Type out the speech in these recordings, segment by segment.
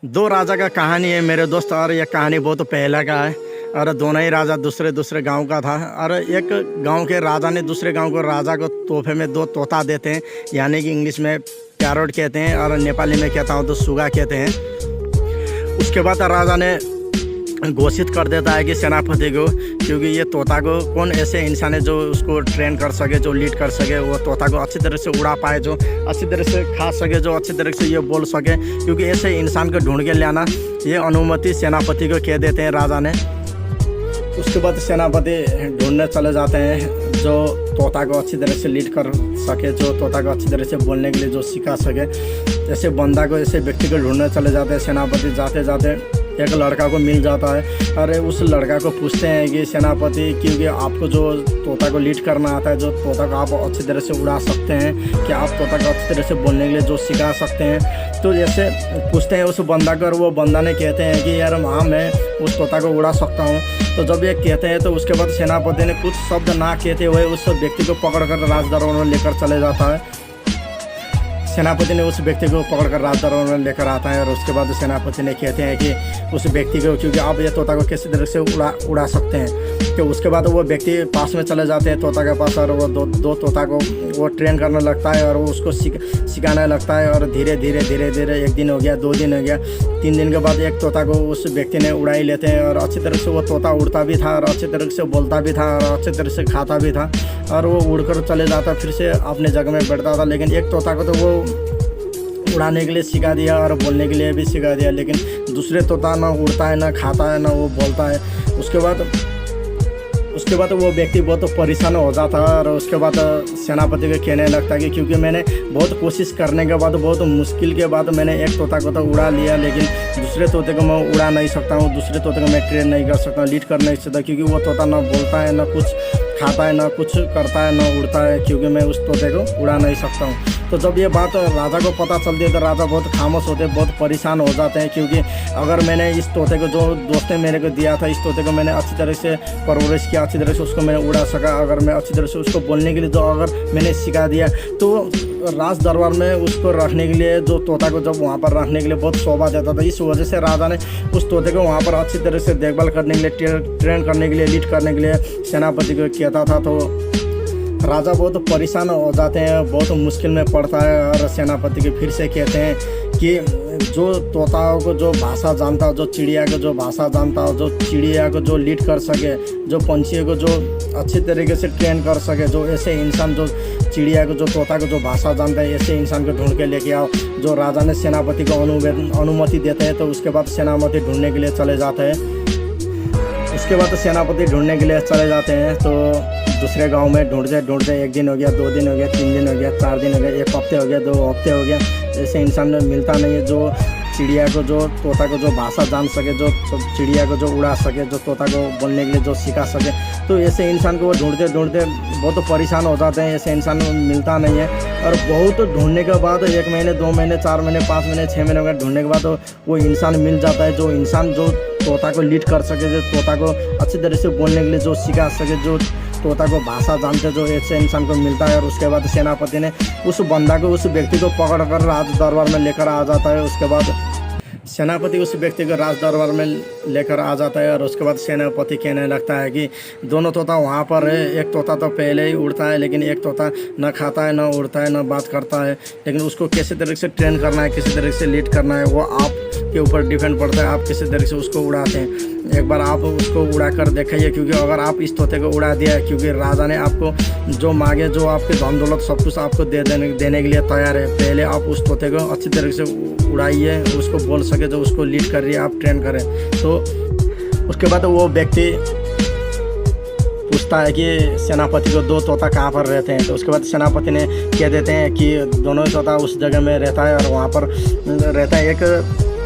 दो राजा का कहानी है मेरे दोस्त। और यह कहानी बहुत पहले का है। और दोनों ही राजा दूसरे दूसरे गांव का था। और एक गांव के राजा ने दूसरे गांव को राजा को तोहफे में दो तोता देते हैं, यानी कि इंग्लिश में पैरोट कहते हैं और नेपाली में कहता हूँ तो सुगा कहते हैं। उसके बाद राजा ने घोषित कर देता है कि सेनापति को, क्योंकि ये तोता को कौन ऐसे इंसान है जो उसको ट्रेन कर सके, जो लीड कर सके, वो तोता को अच्छी तरह से उड़ा पाए, जो अच्छी तरह से खा सके, जो अच्छी तरह से ये बोल सके, क्योंकि ऐसे इंसान को ढूंढ के लाना ये अनुमति सेनापति को कह देते हैं राजा ने। उसके बाद सेनापति ढूंढने चले जाते हैं जो तोता को अच्छी तरह से लीड कर सके, जो तोता को अच्छी तरह से बोलने के लिए जो सिखा सके। ऐसे बंदा को, ऐसे व्यक्ति को ढूंढने चले जाते हैं। सेनापति जाते जाते एक लड़का को मिल जाता है। अरे उस लड़का को पूछते हैं कि सेनापति, क्योंकि आपको जो तोता को लीड करना आता है, जो तोता को आप अच्छी तरह से उड़ा सकते हैं, कि आप तोता को अच्छी तरह से बोलने के लिए जो सिखा सकते हैं, तो जैसे पूछते हैं उस बंदा को। और वो बंदा ने कहते हैं कि यार हाँ, मैं उस तोता को उड़ा सकता हूँ। तो जब ये कहते हैं तो उसके बाद सेनापति ने कुछ शब्द ना कहते हुए उस व्यक्ति को पकड़कर राजदरबार में लेकर चले जाता है। सेनापति ने उस व्यक्ति को पकड़कर राजदरबार में लेकर आता है। और उसके बाद सेनापति ने कहते हैं कि उस व्यक्ति को, क्योंकि आप ये तोता को किसी तरह से उड़ा सकते हैं, तो उसके बाद वो व्यक्ति पास में चले जाते हैं तोता के पास। और वो दो तोता को वो ट्रेन करने लगता है और वो उसको सिखाने लगता है। और धीरे धीरे धीरे धीरे 1 दिन हो गया, 2 दिन हो गया, 3 दिन के बाद एक तोता को उस व्यक्ति ने उड़ा ही लेते हैं। और अच्छी तरह से वो तोता उड़ता भी था और अच्छी तरह से बोलता भी था और अच्छी तरह से खाता भी था। और वो उड़कर चले जाता, फिर से अपने जगह में बैठता था। लेकिन एक तोता को तो वो उड़ाने के लिए सिखा दिया और बोलने के लिए भी सिखा दिया, लेकिन दूसरे तोता ना उड़ता है, ना खाता है, ना वो बोलता है। उसके बाद वो व्यक्ति बहुत परेशान हो जाता है। और उसके बाद सेनापति को कहने लगता है कि क्योंकि मैंने बहुत कोशिश करने के बाद, बहुत मुश्किल के बाद मैंने एक तोता को तो उड़ा लिया, लेकिन दूसरे तोते को मैं उड़ा नहीं सकता हूँ, दूसरे तोते को मैं ट्रेन नहीं कर सकता, लीड कर नहीं सकता, क्योंकि वो तोता ना बोलता है, ना कुछ खाता है, ना कुछ करता है, ना उड़ता है, क्योंकि मैं उस तोते को उड़ा नहीं सकता हूँ। तो जब ये बात राजा को पता चलती है तो राजा बहुत खामोश होते हैं, बहुत परेशान हो जाते हैं, क्योंकि अगर मैंने इस तोते को, जो दोस्त ने मेरे को दिया था, इस तोते को मैंने अच्छी तरह से परवरिश किया, अच्छी तरह से उसको मैंने उड़ा सका, अगर मैं अच्छी तरह से उसको बोलने के लिए जो अगर मैंने सिखा दिया, तो राज दरबार में उसको रखने के लिए, जो तोता को जब वहाँ पर रखने के लिए बहुत शोभा देता था। इस वजह से राजा ने उस तोते को वहाँ पर अच्छी तरह से देखभाल करने के लिए, ट्रेन करने के लिए, लीड करने के लिए सेनापति को कहता था। तो राजा बहुत परेशान हो जाते हैं, बहुत मुश्किल में पड़ता है। और सेनापति के फिर से कहते हैं कि जो तोताओं को जो भाषा जानता हो, जो चिड़िया को जो भाषा जानता हो, जो चिड़िया को जो लीड कर सके, जो पंछियों को जो अच्छी तरीके से ट्रेन कर सके, जो ऐसे इंसान, जो चिड़िया को, जो तोता को जो भाषा जानता है, ऐसे इंसान को ढूंढ के लेके आओ। जो राजा ने सेनापति को अनुमति देते हैं। तो उसके बाद सेनापति ढूंढने के लिए चले जाते हैं। उसके बाद सेनापति ढूंढने के लिए चले जाते हैं। तो दूसरे गांव में ढूंढते ढूंढते 1 दिन हो गया, 2 दिन हो गया, 3 दिन हो गया, 4 दिन हो गया, 1 हफ्ते हो गया, 2 हफ्ते हो गया, ऐसे इंसान मिलता नहीं है जो चिड़िया को, जो तोता को जो भाषा जान सके, जो चिड़िया को जो उड़ा सके, जो तोता को बोलने के लिए जो सिखा सके। तो ऐसे इंसान को वो ढूंढते ढूंढते बहुत परेशान हो जाते हैं, ऐसे इंसान मिलता नहीं है। और बहुत ढूंढने के बाद 1 महीने, 2 महीने, 4 महीने, 5 महीने, 6 महीने वगैरह ढूंढने के बाद वो इंसान मिल जाता है, जो इंसान जो तोता को लीड कर सके, जो तोता को अच्छी तरह से बोलने के लिए जो सिखा सके, जो तोता को भाषा जानते, जो ऐसे इंसान को मिलता है। और उसके बाद सेनापति ने उस बंदा को, उस व्यक्ति को पकड़कर राज दरबार में लेकर आ जाता है। उसके बाद सेनापति उस व्यक्ति को राज दरबार में लेकर आ जाता है। और उसके बाद सेनापति कहने लगता है कि दोनों तोता वहाँ पर है। एक तोता तो पहले ही उड़ता है, लेकिन एक तोता न खाता है, न उड़ता है, न बात करता है। लेकिन उसको किसी तरह से ट्रेन करना है, किसी तरह से लीड करना है, वो आपके ऊपर डिपेंड पड़ता है, आप किसी तरह से उसको उड़ाते हैं। एक बार आप उसको उड़ा कर देखिए, क्योंकि अगर आप इस तोते को उड़ा दिया, क्योंकि राजा ने आपको जो मांगे, जो आपके धन दौलत सब कुछ आपको देने के लिए तैयार है। पहले आप उस तोते को अच्छी तरह से उड़ाइए, उसको बोल सके, जो उसको लीड कर रही है, आप ट्रेन करें। तो उसके बाद वो व्यक्ति पूछता है कि सेनापति को 2 तोता कहाँ पर रहते हैं। तो उसके बाद सेनापति ने कह देते हैं कि दोनों तोता उस जगह में रहता है और वहाँ पर रहता है। एक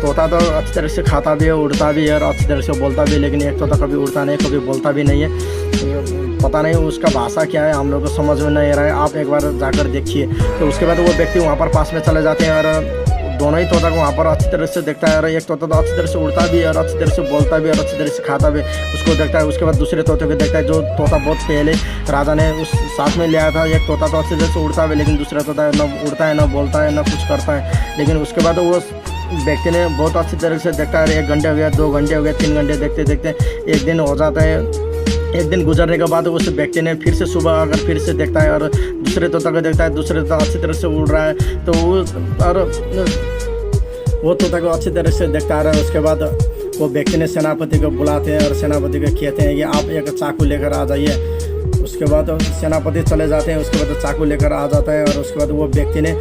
तोता तो अच्छी तरह से खाता भी है, उड़ता भी है और अच्छी तरह से बोलता भी है, लेकिन एक तोता कभी उड़ता नहीं, कभी बोलता भी नहीं है। पता नहीं उसका भाषा क्या है, हम लोग को समझ में नहीं आ रहा है। आप एक बार जाकर देखिए। तो उसके बाद वो व्यक्ति वहाँ पर पास में चले जाते हैं और दोनों ही तोता को वहाँ पर अच्छी तरह से देखता है। और एक तोता तो अच्छी तरह से उड़ता भी है और अच्छी तरह से बोलता भी है और अच्छी तरह से खाता भी, उसको देखता है। उसके बाद दूसरे तोते को देखता है, जो तोता बहुत पहले राजा ने उस साथ में लिया था। एक तोता तो अच्छी तरह से उड़ता है, लेकिन दूसरा तोता न उड़ता है, न बोलता है, न कुछ करता है। लेकिन उसके बाद वो व्यक्ति ने बहुत अच्छी तरह से देखता है। 1 घंटे हो गया, 2 घंटे हो गया, 3 घंटे देखते देखते एक दिन हो जाता है। एक दिन गुजरने के बाद उस व्यक्ति ने फिर से सुबह अगर फिर से देखता है और दूसरे तोता को देखता है, दूसरे तोता अच्छी तरह से उड़ रहा है, तो वो तोता को अच्छी तरह से देखता है। उसके बाद वो व्यक्ति ने सेनापति को बुलाते हैं और सेनापति को कहते हैं कि आप एक चाकू लेकर आ जाइए। उसके बाद सेनापति चले जाते हैं। उसके बाद चाकू लेकर आ जाता है और उसके बाद वो व्यक्ति ने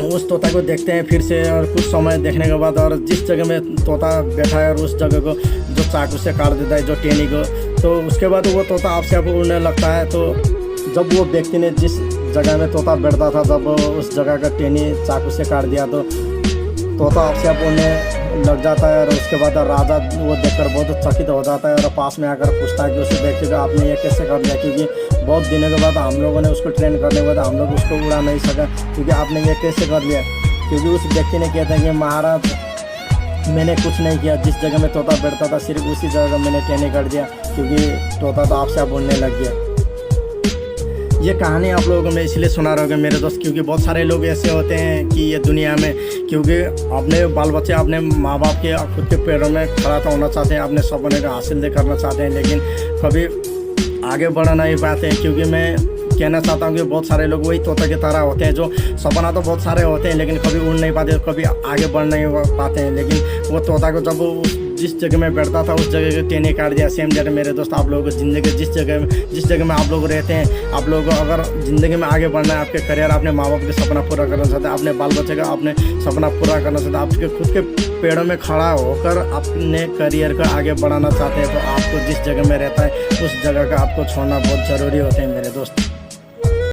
उस तोता को देखते हैं फिर से, और कुछ समय देखने के बाद और जिस जगह में तोता बैठा है और उस जगह को जो चाकू से काट देता है, जो टेनी को, तो उसके बाद वो तोता आपसे आप उड़ने लगता है। तो जब वो व्यक्ति ने जिस जगह में तोता बैठता था, जब उस जगह का टेनी चाकू से काट दिया तो तोता आपसे आप उड़ने लग जाता है। और उसके बाद राजा वो देखकर बहुत चकित हो जाता है और पास में आकर पूछता है कि उस व्यक्ति को आपने ये कैसे कर दिया, क्योंकि बहुत दिनों के बाद हम लोगों ने उसको ट्रेन करने के बाद हम लोग उसको उड़ा नहीं सका, क्योंकि आपने ये कैसे कर लिया। क्योंकि उस व्यक्ति ने कहते हैं कि महाराज मैंने कुछ नहीं किया, जिस जगह में तोता बैठता था सिर्फ उसी जगह मैंने टेने कर दिया, क्योंकि तोता तो आपसे आप उड़ने लग गया। ये कहानी आप लोगों को मैं इसलिए सुना रहा हूँ मेरे दोस्त, क्योंकि बहुत सारे लोग ऐसे होते हैं कि ये दुनिया में, क्योंकि अपने बाल बच्चे अपने माँ बाप के खुद के पैरों में खड़ा होना चाहते हैं, अपने सपने का हासिल करना चाहते हैं, लेकिन कभी आगे बढ़ नहीं पाते हैं। क्योंकि मैं कहना चाहता हूँ कि बहुत सारे लोग वही तोता की तरह होते हैं, जो सपना तो बहुत सारे होते हैं लेकिन कभी उड़ नहीं पाते, कभी आगे बढ़ नहीं पाते हैं। लेकिन वो तोता को जब जिस जगह में बैठता था उस जगह के टेने काट दिया। सेम डेट मेरे दोस्त, आप लोगों को ज़िंदगी जिस जगह में आप लोग रहते हैं, आप लोगों को अगर ज़िंदगी में आगे बढ़ना है, आपके करियर, अपने माँ बाप के सपना पूरा करना चाहते हैं, अपने बाल बच्चे का अपने सपना पूरा करना चाहते हैं, आपके खुद के पेड़ों में खड़ा होकर अपने करियर को आगे बढ़ाना चाहते हैं, तो आपको जिस जगह में रहता है उस जगह का आपको छोड़ना बहुत ज़रूरी होता है मेरे दोस्त।